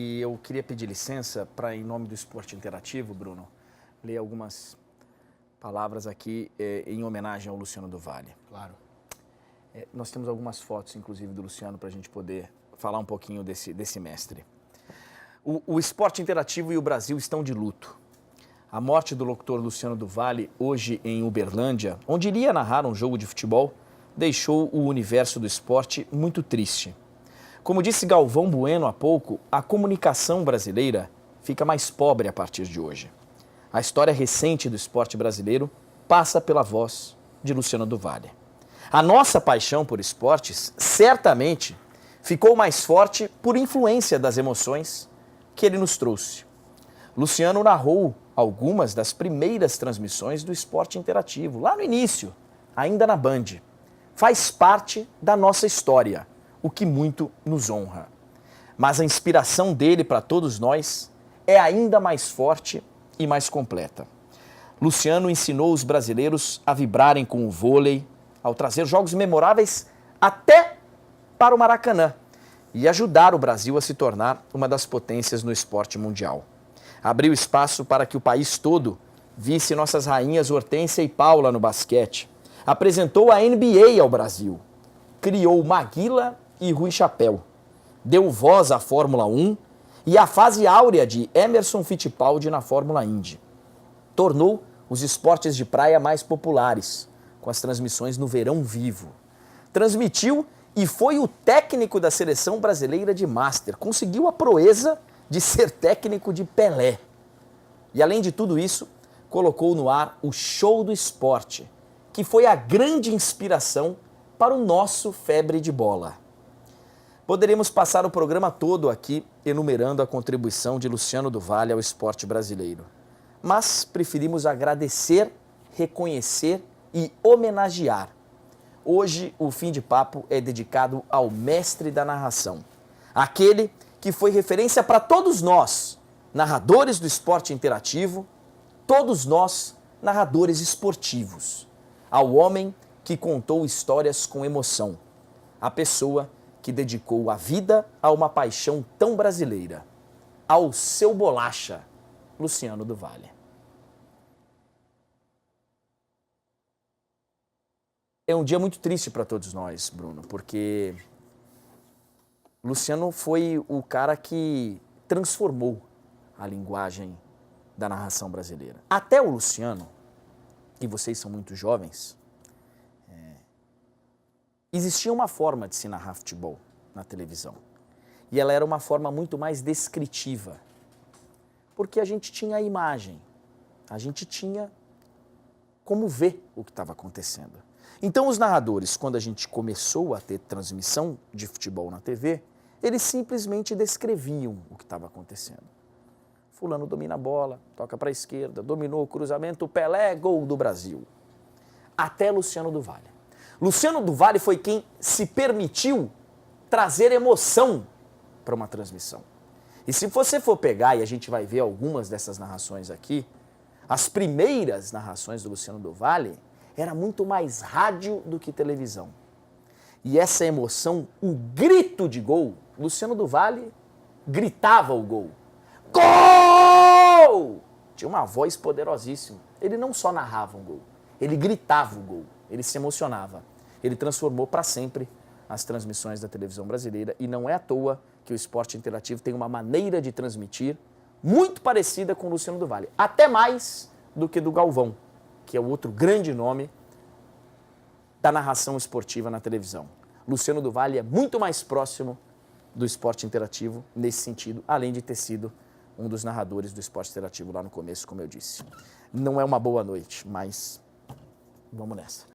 E eu queria pedir licença para, em nome do Esporte Interativo, Bruno, ler algumas palavras aqui em homenagem ao Luciano do Vale. Claro. Nós temos algumas fotos, inclusive, do Luciano para a gente poder falar um pouquinho desse mestre. O Esporte Interativo e o Brasil estão de luto. A morte do locutor Luciano do Vale, hoje em Uberlândia, onde iria narrar um jogo de futebol, deixou o universo do esporte muito triste. Como disse Galvão Bueno há pouco, a comunicação brasileira fica mais pobre a partir de hoje. A história recente do esporte brasileiro passa pela voz de Luciano do Vale. A nossa paixão por esportes certamente ficou mais forte por influência das emoções que ele nos trouxe. Luciano narrou algumas das primeiras transmissões do Esporte Interativo, lá no início, ainda na Band. Faz parte da nossa história, o que muito nos honra. Mas a inspiração dele para todos nós é ainda mais forte e mais completa. Luciano ensinou os brasileiros a vibrarem com o vôlei, ao trazer jogos memoráveis até para o Maracanã e ajudar o Brasil a se tornar uma das potências no esporte mundial. Abriu espaço para que o país todo visse nossas rainhas Hortência e Paula no basquete. Apresentou a NBA ao Brasil. Criou Maguila e Rui Chapéu. Deu voz à Fórmula 1 e à fase áurea de Emerson Fittipaldi na Fórmula Indy. Tornou os esportes de praia mais populares, com as transmissões no Verão Vivo. Transmitiu e foi o técnico da seleção brasileira de Master. Conseguiu a proeza de ser técnico de Pelé. E além de tudo isso, colocou no ar o Show do Esporte, que foi a grande inspiração para o nosso Febre de Bola. Poderíamos passar o programa todo aqui enumerando a contribuição de Luciano do Vale ao esporte brasileiro. Mas preferimos agradecer, reconhecer e homenagear. Hoje, o Fim de Papo é dedicado ao mestre da narração. Aquele que foi referência para todos nós, narradores do esporte interativo, todos nós, narradores esportivos. Ao homem que contou histórias com emoção. A pessoa que dedicou a vida a uma paixão tão brasileira. Ao seu bolacha, Luciano do Vale. É um dia muito triste para todos nós, Bruno, porque Luciano foi o cara que transformou a linguagem da narração brasileira. Até o Luciano, e vocês são muito jovens, existia uma forma de se narrar futebol na televisão. E ela era uma forma muito mais descritiva. Porque a gente tinha a imagem, a gente tinha como ver o que estava acontecendo. Então os narradores, quando a gente começou a ter transmissão de futebol na TV, eles simplesmente descreviam o que estava acontecendo. Fulano domina a bola, toca para a esquerda, dominou o cruzamento, Pelé, gol do Brasil. Até Luciano do Vale. Luciano do Vale foi quem se permitiu trazer emoção para uma transmissão. E se você for pegar, e a gente vai ver algumas dessas narrações aqui, as primeiras narrações do Luciano do Vale era muito mais rádio do que televisão. E essa emoção, o grito de gol, Luciano do Vale gritava o gol. Gol! Tinha uma voz poderosíssima. Ele não só narrava um gol, ele gritava o gol, ele se emocionava. Ele transformou para sempre as transmissões da televisão brasileira e não é à toa que o esporte interativo tem uma maneira de transmitir muito parecida com o Luciano do Vale. Até mais do que do Galvão, que é o outro grande nome da narração esportiva na televisão. Luciano do Vale é muito mais próximo do esporte interativo nesse sentido, além de ter sido um dos narradores do esporte interativo lá no começo, como eu disse. Não é uma boa noite, mas vamos nessa.